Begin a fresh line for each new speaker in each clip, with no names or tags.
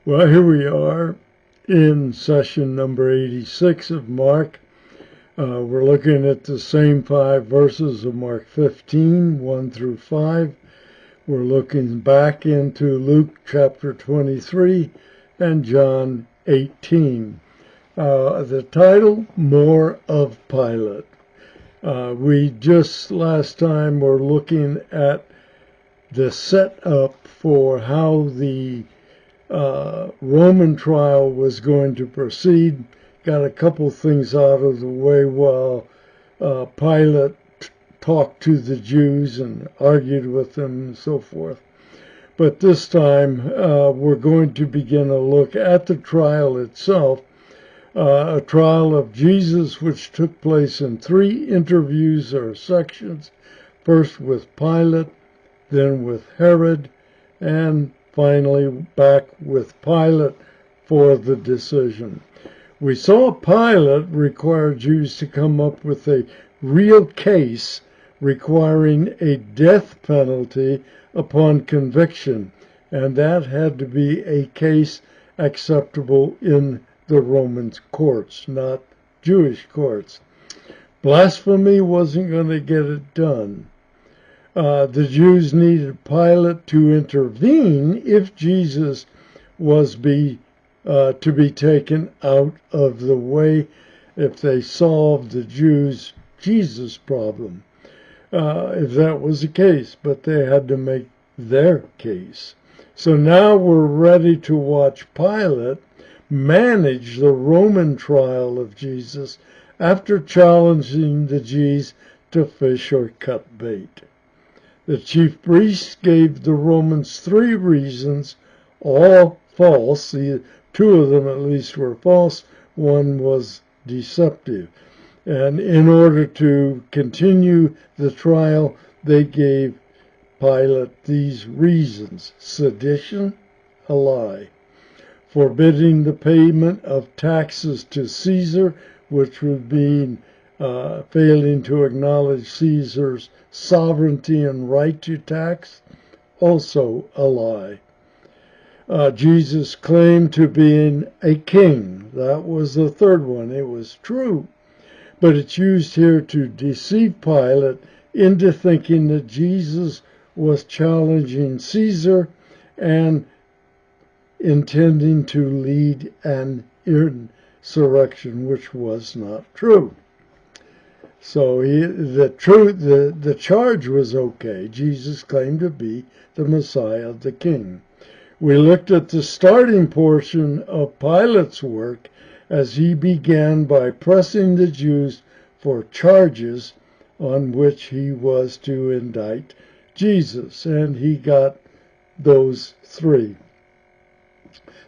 Well, here we are in session number 86 of Mark. We're looking at the same 5 verses of Mark 15, 1 through 5. We're looking back into Luke chapter 23 and John 18. The title, More of Pilate. We just last time were looking at the setup for how the Roman trial was going to proceed. Got a couple things out of the way while Pilate talked to the Jews and argued with them and so forth. But this time we're going to begin a look at the trial itself, a trial of Jesus which took place in 3 interviews or sections, first with Pilate, then with Herod, and finally back with Pilate for the decision. We saw Pilate require Jews to come up with a real case requiring a death penalty upon conviction, and that had to be a case acceptable in the Roman courts, not Jewish courts. Blasphemy wasn't going to get it done. The Jews needed Pilate to intervene if Jesus was to be taken out of the way, if they solved the Jews' Jesus problem, if that was the case. But they had to make their case. So now we're ready to watch Pilate manage the Roman trial of Jesus after challenging the Jews to fish or cut bait. The chief priests gave the Romans 3 reasons, all false. 2 of them at least were false. 1 was deceptive. And in order to continue the trial, they gave Pilate these reasons: sedition, a lie; forbidding the payment of taxes to Caesar, which would mean failing to acknowledge Caesar's sovereignty and right to tax, also a lie. Jesus claimed to being a king. That was the third one. It was true, but it's used here to deceive Pilate into thinking that Jesus was challenging Caesar and intending to lead an insurrection, which was not true. So the charge was okay. Jesus claimed to be the Messiah, the King. We looked at the starting portion of Pilate's work as he began by pressing the Jews for charges on which he was to indict Jesus, and he got those 3.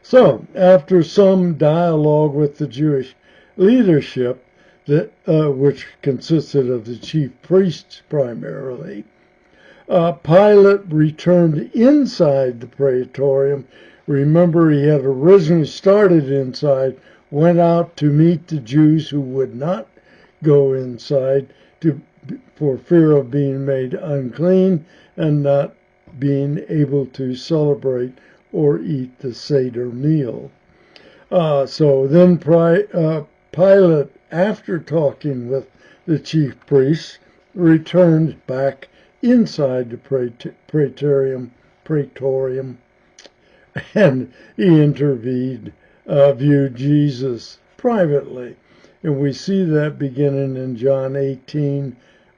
So, after some dialogue with the Jewish leadership, which consisted of the chief priests primarily, Pilate returned inside the praetorium. Remember, he had originally started inside, went out to meet the Jews who would not go inside for fear of being made unclean and not being able to celebrate or eat the Seder meal. So then Pilate, after talking with the chief priests, returned back inside the praetorium, and he viewed Jesus privately. And we see that beginning in John 18,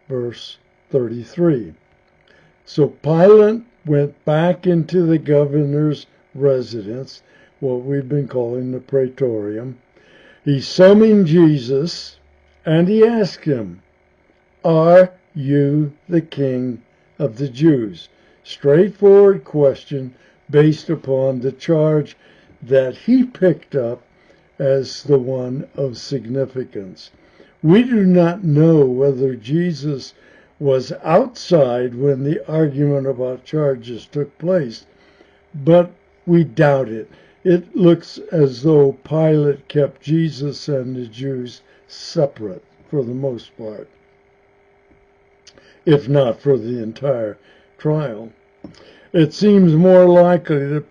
verse 33. So Pilate went back into the governor's residence, what we've been calling the praetorium. He summoned Jesus, and he asked him, "Are you the King of the Jews?" Straightforward question based upon the charge that he picked up as the one of significance. We do not know whether Jesus was outside when the argument about charges took place, but we doubt it. It looks as though Pilate kept Jesus and the Jews separate for the most part, if not for the entire trial. It seems more likely that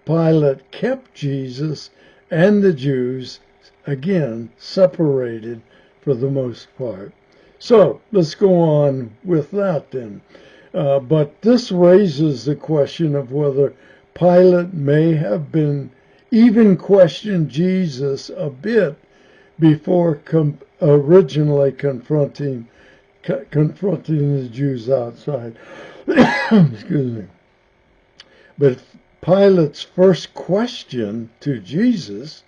Pilate kept Jesus and the Jews, again, separated for the most part. So let's go on with that then. But this raises the question of whether Pilate may have been even questioned Jesus a bit before originally confronting the Jews outside. Excuse me. But Pilate's first question to Jesus,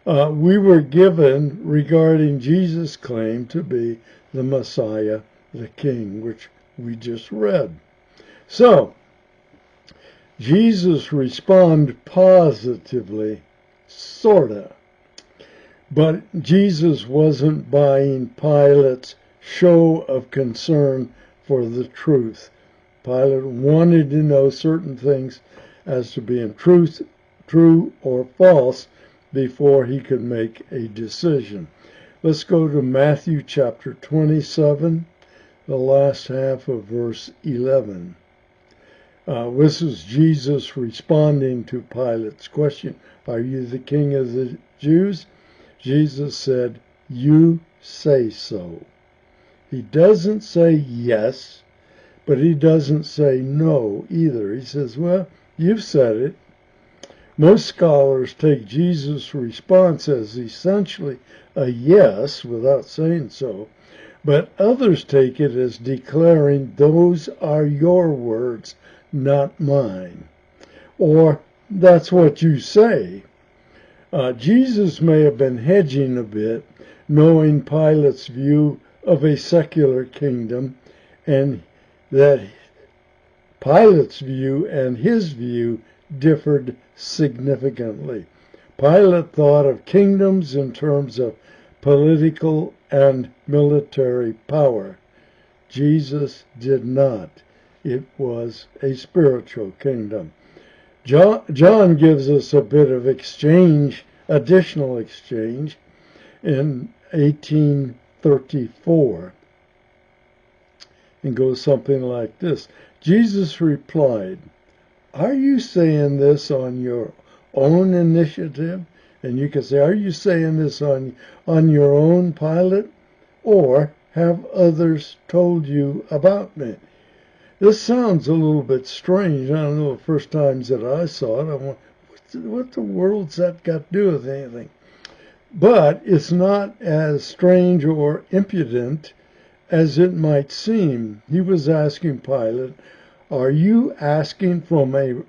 we were given regarding Jesus' claim to be the Messiah, the King, which we just read. So, Jesus responded positively, sorta. But Jesus wasn't buying Pilate's show of concern for the truth. Pilate wanted to know certain things as to being true or false before he could make a decision. Let's go to Matthew chapter 27, the last half of verse 11. This is Jesus responding to Pilate's question, "Are you the king of the Jews?" Jesus said, "You say so." He doesn't say yes, but he doesn't say no either. He says, well, you've said it. Most scholars take Jesus' response as essentially a yes without saying so, but others take it as declaring, "Those are your words, not mine," or "That's what you say." Jesus may have been hedging a bit, knowing Pilate's view of a secular kingdom, and that Pilate's view and his view differed significantly. Pilate thought of kingdoms in terms of political and military power. Jesus did not. It was a spiritual kingdom. John gives us a bit of additional exchange, in 1834. And goes something like this. Jesus replied, "Are you saying this on your own initiative?" And you can say, "Are you saying this on your own, Pilate? Or have others told you about me?" This sounds a little bit strange. I don't know, the first times that I saw it, I went, what the world's that got to do with anything? But it's not as strange or impudent as it might seem. He was asking Pilate, "Are you asking from a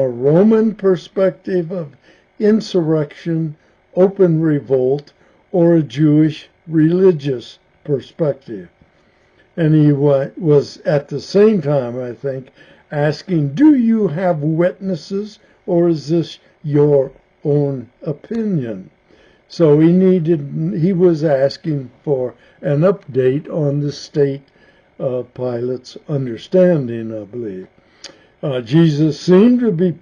Roman perspective of insurrection, open revolt, or a Jewish religious perspective?" And he was at the same time, I think, asking, "Do you have witnesses, or is this your own opinion?" So he was asking for an update on the state of Pilate's understanding, I believe. Jesus seemed to be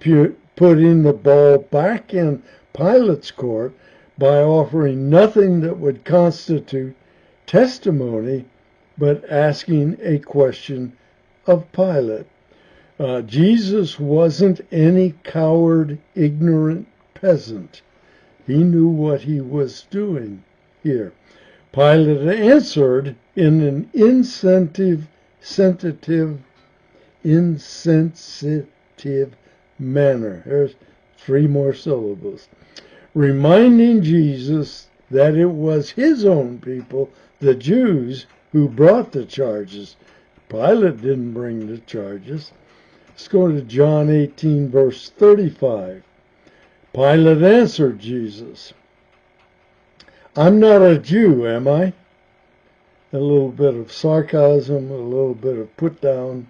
putting the ball back in Pilate's court by offering nothing that would constitute testimony, but asking a question of Pilate. Jesus wasn't any coward, ignorant peasant. He knew what he was doing here. Pilate answered in an insensitive manner. There's 3 more syllables. Reminding Jesus that it was his own people, the Jews, who brought the charges. Pilate didn't bring the charges. Let's go to John 18, verse 35. Pilate answered Jesus, "I'm not a Jew, am I?" A little bit of sarcasm, a little bit of put down.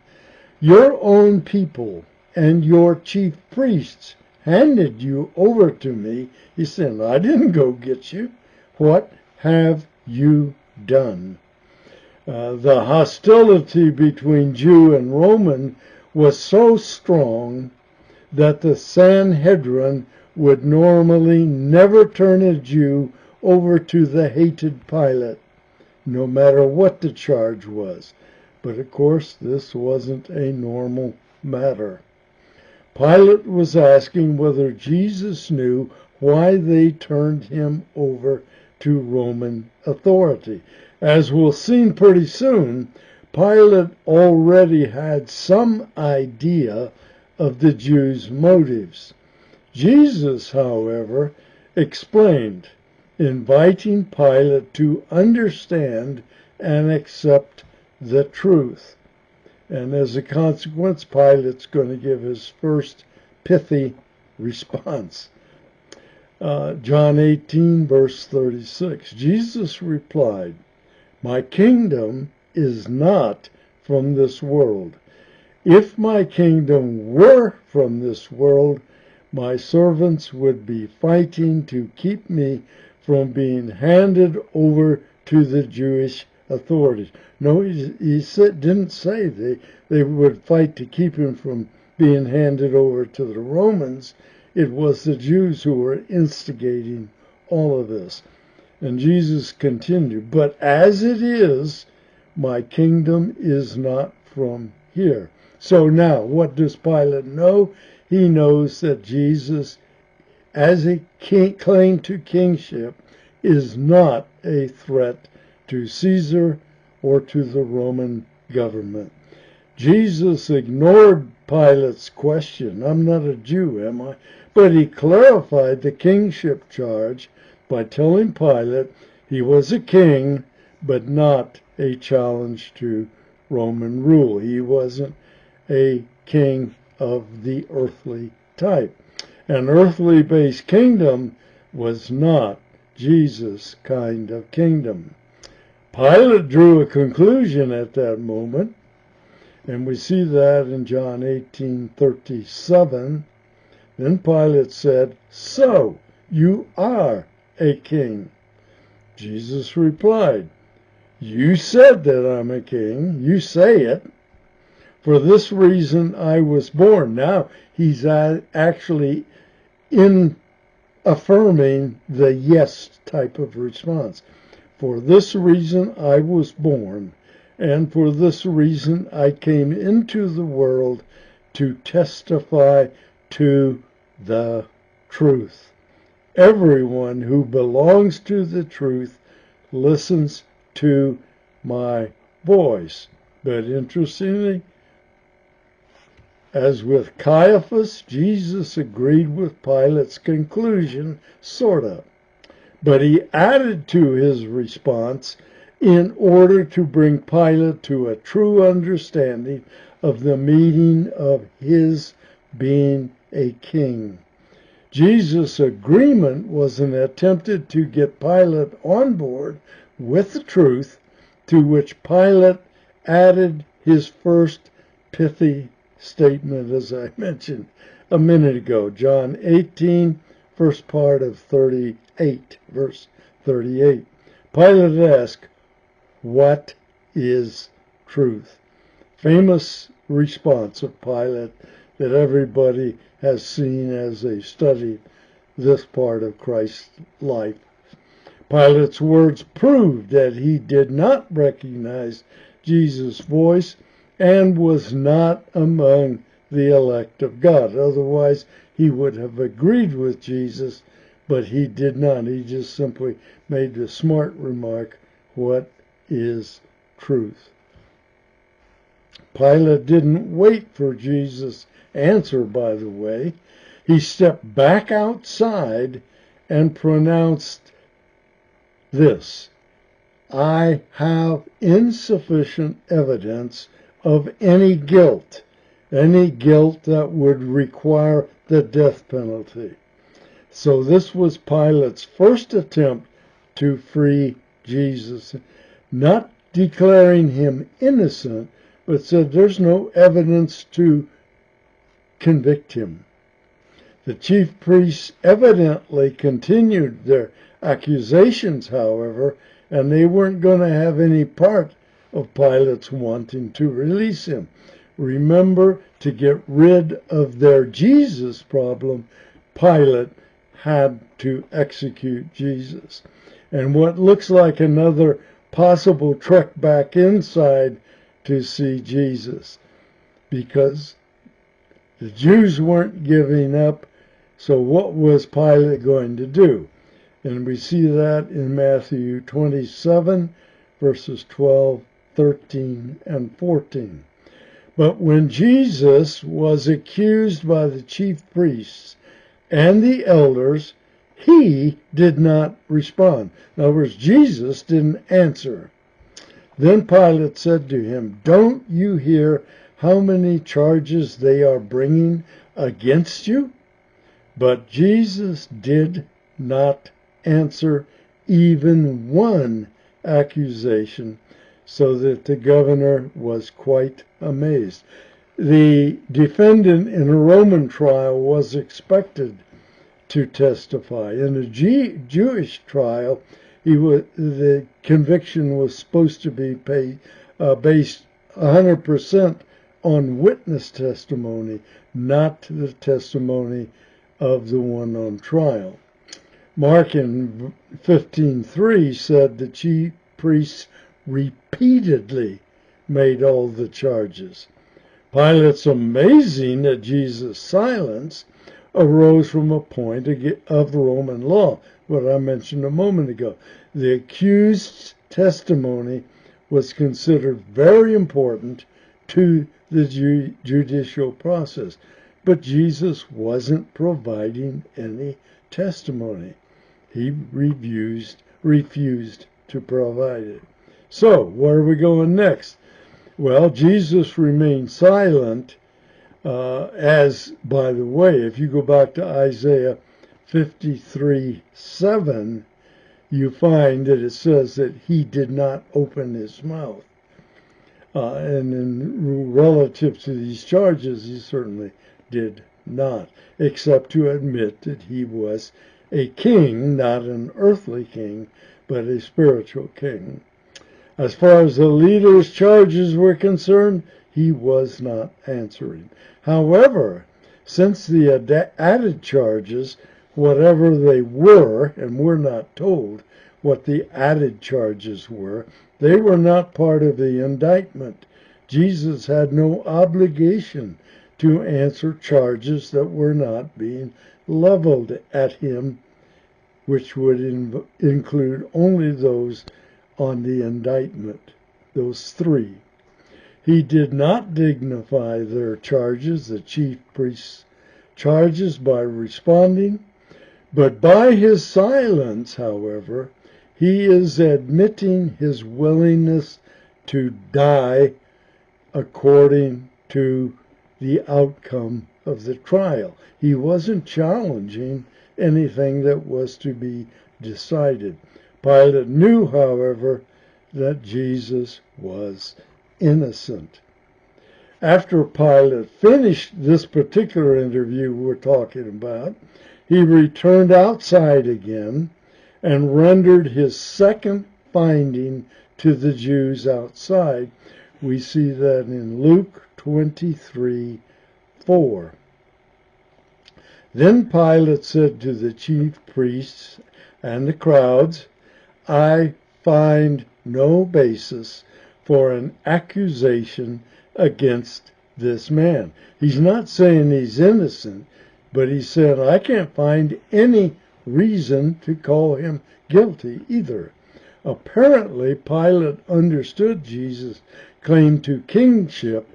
"Your own people and your chief priests handed you over to me." He said, "I didn't go get you. What have you done?" The hostility between Jew and Roman was so strong that the Sanhedrin would normally never turn a Jew over to the hated Pilate, no matter what the charge was. But of course, this wasn't a normal matter. Pilate was asking whether Jesus knew why they turned him over to Roman authority. As we'll see pretty soon, Pilate already had some idea of the Jews' motives. Jesus, however, explained, inviting Pilate to understand and accept the truth. And as a consequence, Pilate's going to give his first pithy response. John 18, verse 36. Jesus replied, "My kingdom is not from this world. If my kingdom were from this world, my servants would be fighting to keep me from being handed over to the Jewish authorities." No, he didn't say they would fight to keep him from being handed over to the Romans. It was the Jews who were instigating all of this. And Jesus continued, "But as it is, my kingdom is not from here." So now, what does Pilate know? He knows that Jesus, as a claim to kingship, is not a threat to Caesar or to the Roman government. Jesus ignored Pilate's question. "I'm not a Jew, am I?" But he clarified the kingship charge by telling Pilate he was a king, but not a challenge to Roman rule. He wasn't a king of the earthly type. An earthly-based kingdom was not Jesus' kind of kingdom. Pilate drew a conclusion at that moment, and we see that in John 18:37. Then Pilate said, "So, you are a king." Jesus replied, "You said that I'm a king. You say it. For this reason I was born." Now he's actually affirming the yes type of response. "For this reason I was born, and for this reason I came into the world to testify to the truth. Everyone who belongs to the truth listens to my voice." But interestingly, as with Caiaphas, Jesus agreed with Pilate's conclusion, sort of. But he added to his response in order to bring Pilate to a true understanding of the meaning of his being a king. Jesus' agreement was an attempt to get Pilate on board with the truth, to which Pilate added his first pithy statement, as I mentioned a minute ago. John 18, first part of 38, verse 38. Pilate asked, "What is truth?" Famous response of Pilate that everybody has seen as they studied this part of Christ's life. Pilate's words proved that he did not recognize Jesus' voice and was not among the elect of God. Otherwise, he would have agreed with Jesus, but he did not. He just simply made the smart remark, "What is truth?" Pilate didn't wait for Jesus' answer, by the way. He stepped back outside and pronounced this: "I have insufficient evidence of any guilt that would require the death penalty." So this was Pilate's first attempt to free Jesus, not declaring him innocent, but said there's no evidence to convict him. The chief priests evidently continued their accusations, however, and they weren't going to have any part of Pilate's wanting to release him. Remember, to get rid of their Jesus problem, Pilate had to execute Jesus. And what looks like another possible trek back inside to see Jesus, because The Jews weren't giving up, so what was Pilate going to do? And we see that in Matthew 27, verses 12, 13, and 14. But when Jesus was accused by the chief priests and the elders, he did not respond. In other words, Jesus didn't answer. Then Pilate said to him, "Don't you hear how many charges they are bringing against you?" But Jesus did not answer even one accusation, so that the governor was quite amazed. The defendant in a Roman trial was expected to testify. In a Jewish trial, the conviction was supposed to be based 100% on witness testimony, not the testimony of the one on trial. Mark in 15:3 said the chief priests repeatedly made all the charges. Pilate's amazing at Jesus' silence arose from a point of Roman law, what I mentioned a moment ago. The accused's testimony was considered very important to the judicial process, but Jesus wasn't providing any testimony. He refused to provide it. So, where are we going next? Well, Jesus remained silent, as, by the way, if you go back to Isaiah 53:7, you find that it says that he did not open his mouth. And in relative to these charges, he certainly did not, except to admit that he was a king, not an earthly king, but a spiritual king. As far as the leader's charges were concerned, he was not answering. However, since the added charges, whatever they were, and we're not told what the added charges were, they were not part of the indictment. Jesus had no obligation to answer charges that were not being leveled at him, which would include only those on the indictment, those three. He did not dignify their charges, the chief priests' charges, by responding, but by his silence, however, he is admitting his willingness to die according to the outcome of the trial. He wasn't challenging anything that was to be decided. Pilate knew, however, that Jesus was innocent. After Pilate finished this particular interview we're talking about, he returned outside again and rendered his second finding to the Jews outside. We see that in Luke 23:4. Then Pilate said to the chief priests and the crowds, "I find no basis for an accusation against this man." He's not saying he's innocent, but he said, "I can't find any reason to call him guilty either." Apparently, Pilate understood Jesus' claim to kingship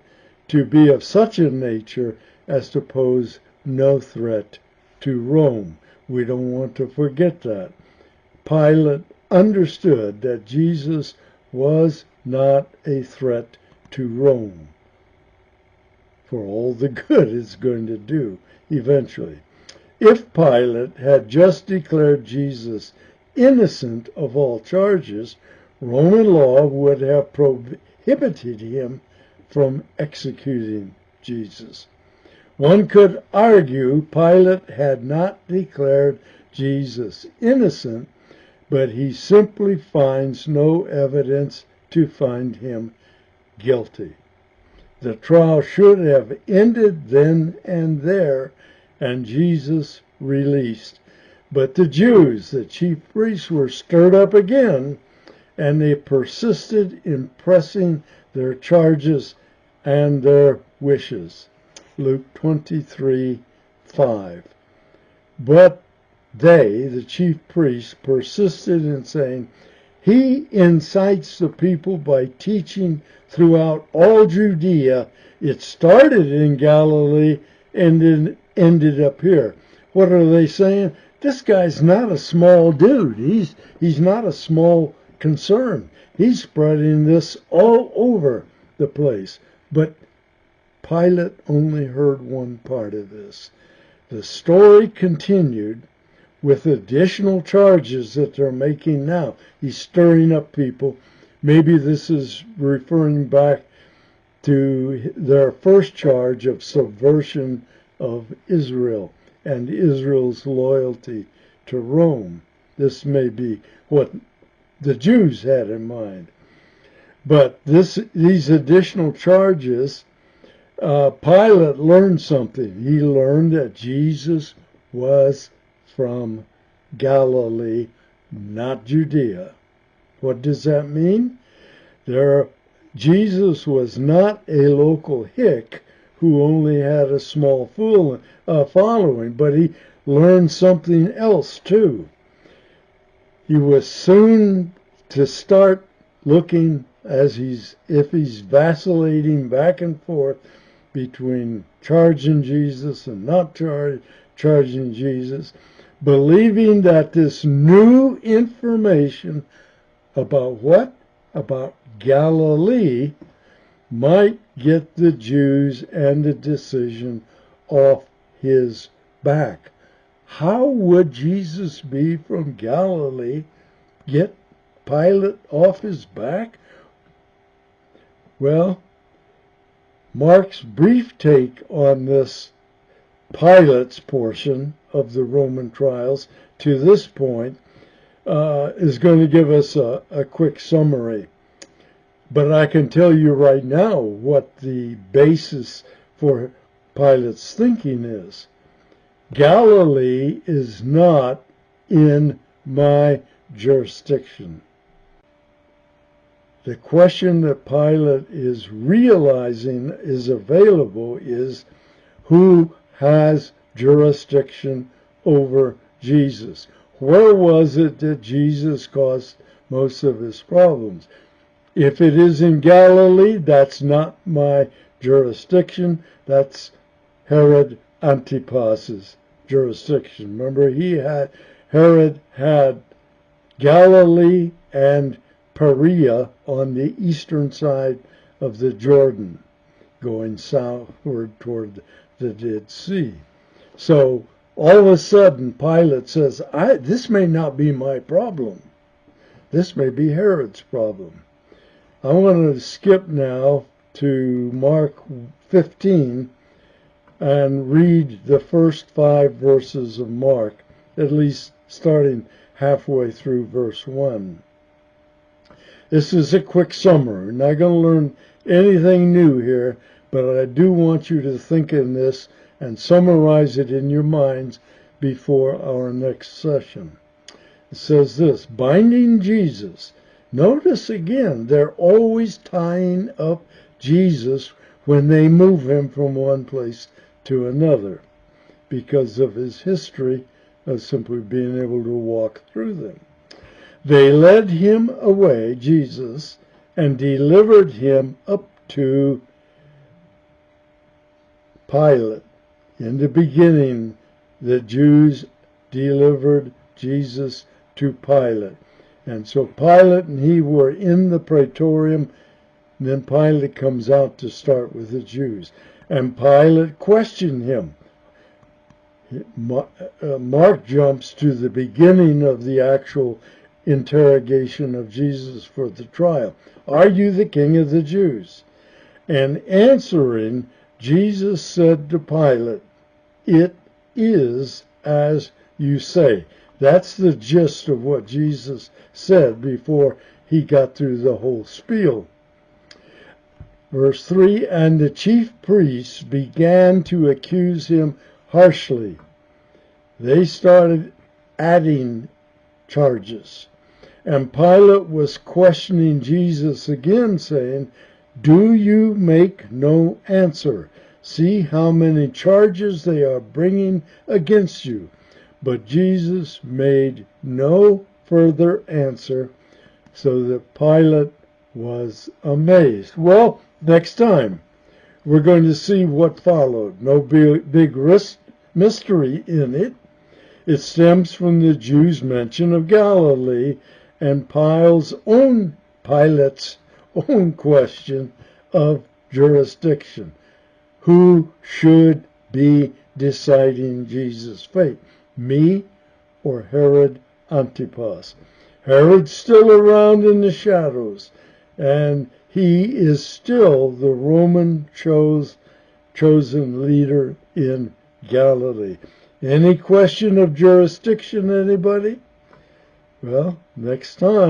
to be of such a nature as to pose no threat to Rome. We don't want to forget that. Pilate understood that Jesus was not a threat to Rome for all the good it's going to do eventually. If Pilate had just declared Jesus innocent of all charges, Roman law would have prohibited him from executing Jesus. One could argue Pilate had not declared Jesus innocent, but he simply finds no evidence to find him guilty. The trial should have ended then and there, and Jesus released. But the Jews, the chief priests, were stirred up again, and they persisted in pressing their charges and their wishes. Luke 23:5. But they, the chief priests, persisted in saying, "He incites the people by teaching throughout all Judea. It started in Galilee and then ended up here." What are they saying? This guy's not a small dude. He's not a small concern. He's spreading this all over the place. But Pilate only heard one part of this. The story continued with additional charges that they're making now. He's stirring up people. Maybe this is referring back to their first charge of subversion of Israel and Israel's loyalty to Rome. This may be what the Jews had in mind. But these additional charges, Pilate learned something. He learned that Jesus was from Galilee, not Judea. What does that mean? Jesus was not a local hick who only had a small following, but he learned something else too. He was soon to start looking if he's vacillating back and forth between charging Jesus and not charging Jesus, believing that this new information about what? About Galilee might get the Jews and the decision off his back. How would Jesus be from Galilee get Pilate off his back? Well, Mark's brief take on this Pilate's portion of the Roman trials to this point is going to give us a quick summary. But I can tell you right now what the basis for Pilate's thinking is. Galilee is not in my jurisdiction. The question that Pilate is realizing is available is, who has jurisdiction over Jesus? Where was it that Jesus caused most of his problems? If it is in Galilee, that's not my jurisdiction. That's Herod Antipas's jurisdiction. Remember, Herod had Galilee and Perea on the eastern side of the Jordan, going southward toward the Dead Sea. So all of a sudden, Pilate says, this may not be my problem. This may be Herod's problem. I want to skip now to Mark 15 and read the first 5 verses of Mark, at least starting halfway through verse 1. This is a quick summary. We're not going to learn anything new here, but I do want you to think in this and summarize it in your minds before our next session. It says this, binding Jesus. Notice again, they're always tying up Jesus when they move him from one place to another because of his history of simply being able to walk through them. They led him away, Jesus, and delivered him up to Pilate. In the beginning, the Jews delivered Jesus to Pilate. And so Pilate and he were in the praetorium. And then Pilate comes out to start with the Jews. And Pilate questioned him. Mark jumps to the beginning of the actual interrogation of Jesus for the trial. Are you the king of the Jews? And answering, Jesus said to Pilate, it is as you say. That's the gist of what Jesus said before he got through the whole spiel. Verse 3, and the chief priests began to accuse him harshly. They started adding charges. And Pilate was questioning Jesus again, saying, do you make no answer? See how many charges they are bringing against you." But Jesus made no further answer, so that Pilate was amazed. Well, next time we're going to see what followed. No big mystery in it. It stems from the Jews' mention of Galilee and Pilate's own question of jurisdiction. Who should be deciding Jesus' fate? Me or Herod Antipas? Herod's still around in the shadows, and he is still the Roman chosen leader in Galilee. Any question of jurisdiction, anybody? Well, next time.